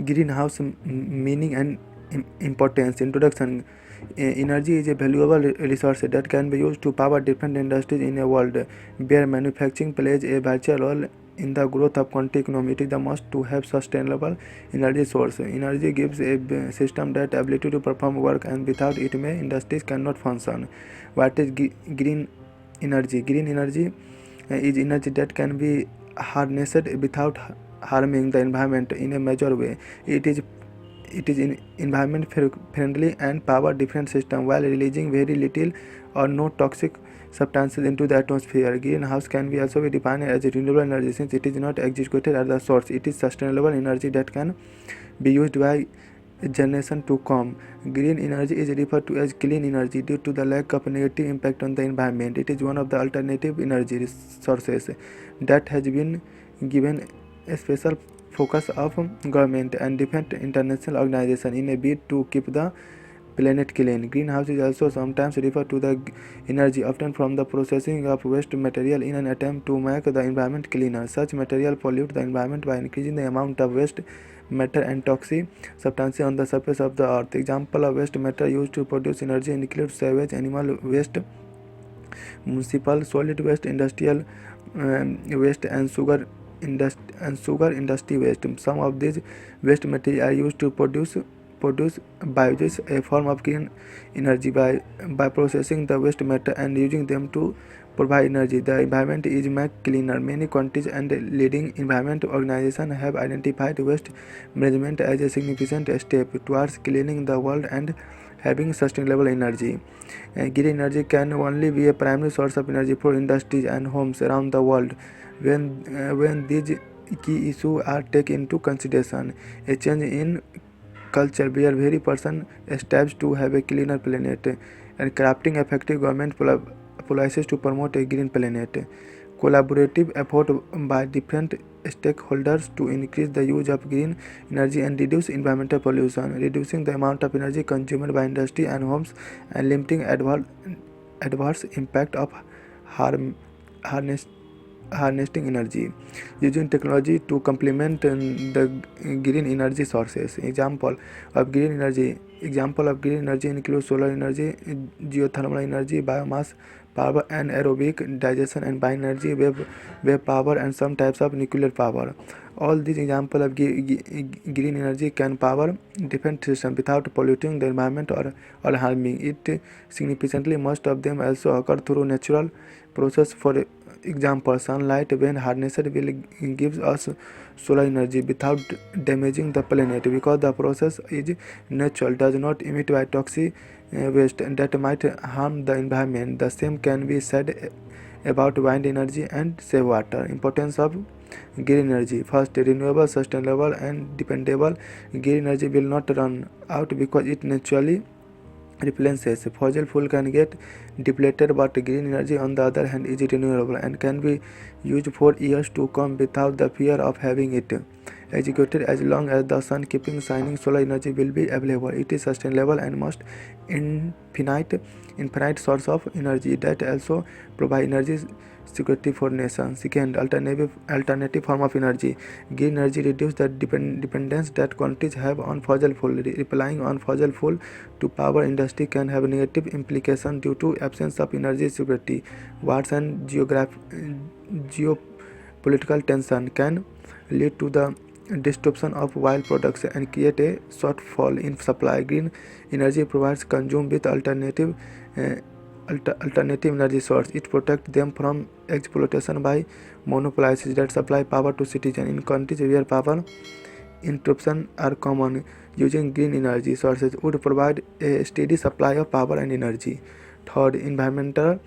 Greenhouse meaning and importance. Introduction. Energy is a valuable resource that can be used to power different industries in a world where manufacturing plays a vital role in the growth of country economy. It is the must to have sustainable energy source. Energy gives a system that ability to perform work, and without it, may industries cannot function. What is green energy? Green energy is energy that can be harnessed without harming the environment in a major way. It is environment friendly and power different system while releasing very little or no toxic substances into the atmosphere. Greenhouse can be also be defined as a renewable energy since it is not executed at the source. It is sustainable energy that can be used by generation to come. Green energy is referred to as clean energy due to the lack of negative impact on the environment. It is one of the alternative energy sources that has been given a special focus of government and different international organizations in a bid to keep the planet clean. Greenhouse is also sometimes referred to the energy obtained from the processing of waste material in an attempt to make the environment cleaner. Such material pollute the environment by increasing the amount of waste matter and toxic substances on the surface of the earth. Example of waste matter used to produce energy include sewage, animal waste, municipal solid waste, industrial waste, and sugar industry waste. Some of these waste material are used to produce biogas, a form of green energy. By processing the waste matter and using them to provide energy, the environment is made cleaner. Many countries and leading environment organizations have identified waste management as a significant step towards cleaning the world and having sustainable energy. Green energy can only be a primary source of energy for industries and homes around the world. When these key issues are taken into consideration, a change in culture where very person strives to have a cleaner planet, and crafting effective government policies to promote a green planet. Collaborative effort by different stakeholders to increase the use of green energy and reduce environmental pollution, reducing the amount of energy consumed by industry and homes, and limiting adverse impact of harm, harness, harnessing energy, using technology to complement the green energy sources. Example of green energy include solar energy, geothermal energy, biomass power, and aerobic digestion and bioenergy, wave power, and some types of nuclear power. All these examples of green energy can power different systems without polluting the environment or harming it significantly. Most of them also occur through natural process. For example, sunlight when harnessed will gives us solar energy without damaging the planet because the process is natural, does not emit by toxic waste that might harm the environment. The same can be said about wind energy and save water. Importance of green energy. First, renewable, sustainable, and dependable. Green energy will not run out because it naturally replaces. Fossil fuel can get depleted, but green energy on the other hand is renewable and can be used for years to come without the fear of having it executed. As long as the sun keeps shining, solar energy will be available. It is sustainable and most infinite source of energy that also provide energy security for nations. Second, alternative form of energy. Green energy reduce the dependence that countries have on fossil fuel. Relying on fossil fuel to power industry can have negative implications due to absence of energy security. Wars and geopolitical tension can lead to the destruction of wild products and create a shortfall in supply. Green energy provides consume with uh, alternative energy source. It protects them from exploitation by monopolies that supply power to citizens. In countries where power interruptions are common, using green energy sources would provide a steady supply of power and energy. Third, environmental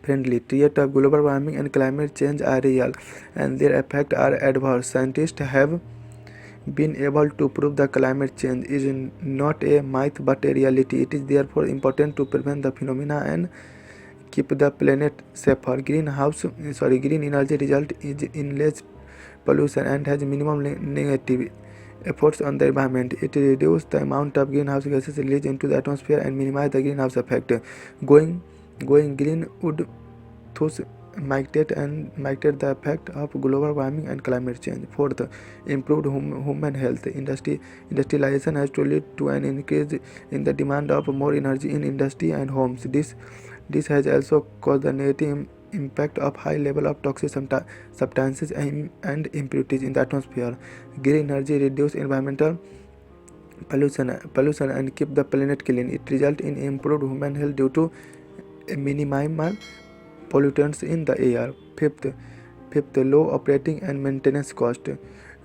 friendly. Threat of global warming and climate change are real, and their effects are adverse. Scientists have been able to prove that climate change is not a myth but a reality. It is therefore important to prevent the phenomena and keep the planet safer. Green energy result is in less pollution and has minimum negative efforts on the environment. It reduces the amount of greenhouse gases released into the atmosphere and minimize the greenhouse effect. Going going green would thus mitigate the effect of global warming and climate change. Fourth, improved human health. Industrialization has to lead to an increase in the demand of more energy in industry and homes. This has also caused the negative impact of high level of toxic substances and impurities in the atmosphere. Green energy reduce environmental pollution and keep the planet clean. It results in improved human health due to minimal pollutants in the air. Fifth, low operating and maintenance cost.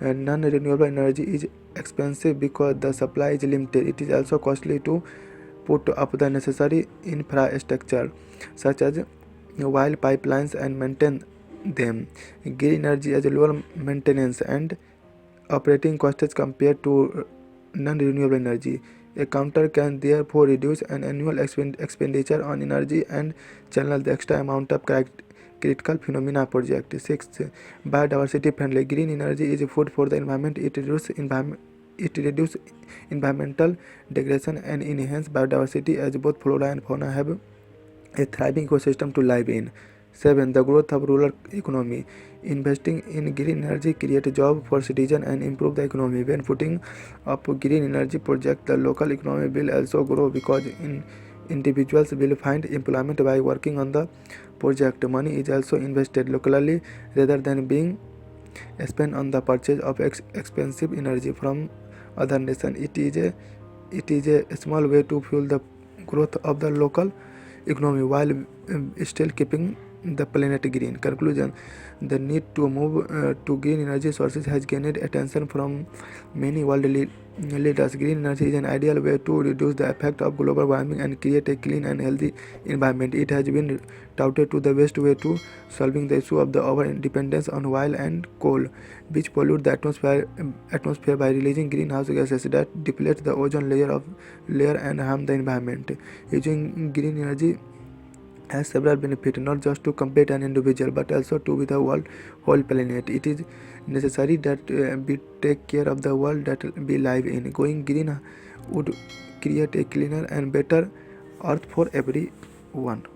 Non-renewable energy is expensive because the supply is limited. It is also costly to put up the necessary infrastructure, such as oil pipelines, and maintain them. Green energy has lower maintenance and operating costs compared to non-renewable energy. A counter can therefore reduce an annual expenditure on energy and channel the extra amount of critical phenomena project. Sixth, biodiversity friendly. Green energy is food for the environment. It reduces environmental degradation and enhance biodiversity, as both flora and fauna have a thriving ecosystem to live in. 7. The growth of rural economy. Investing in green energy creates jobs for citizens and improve the economy. When putting up green energy projects, the local economy will also grow because individuals will find employment by working on the project. Money is also invested locally rather than being spent on the purchase of expensive energy from other nations. It is a small way to fuel the growth of the local economy while still keeping the planet green. Conclusion: the need to move to green energy sources has gained attention from many world leaders. Green energy is an ideal way to reduce the effect of global warming and create a clean and healthy environment. It has been touted to the best way to solving the issue of the over dependence on oil and coal, which pollute the atmosphere by releasing greenhouse gases that deplete the ozone layer and harm the environment. Using green energy has several benefits, not just to compete an individual but also to with the whole planet. It is necessary that we take care of the world that we live in. Going green would create a cleaner and better earth for everyone.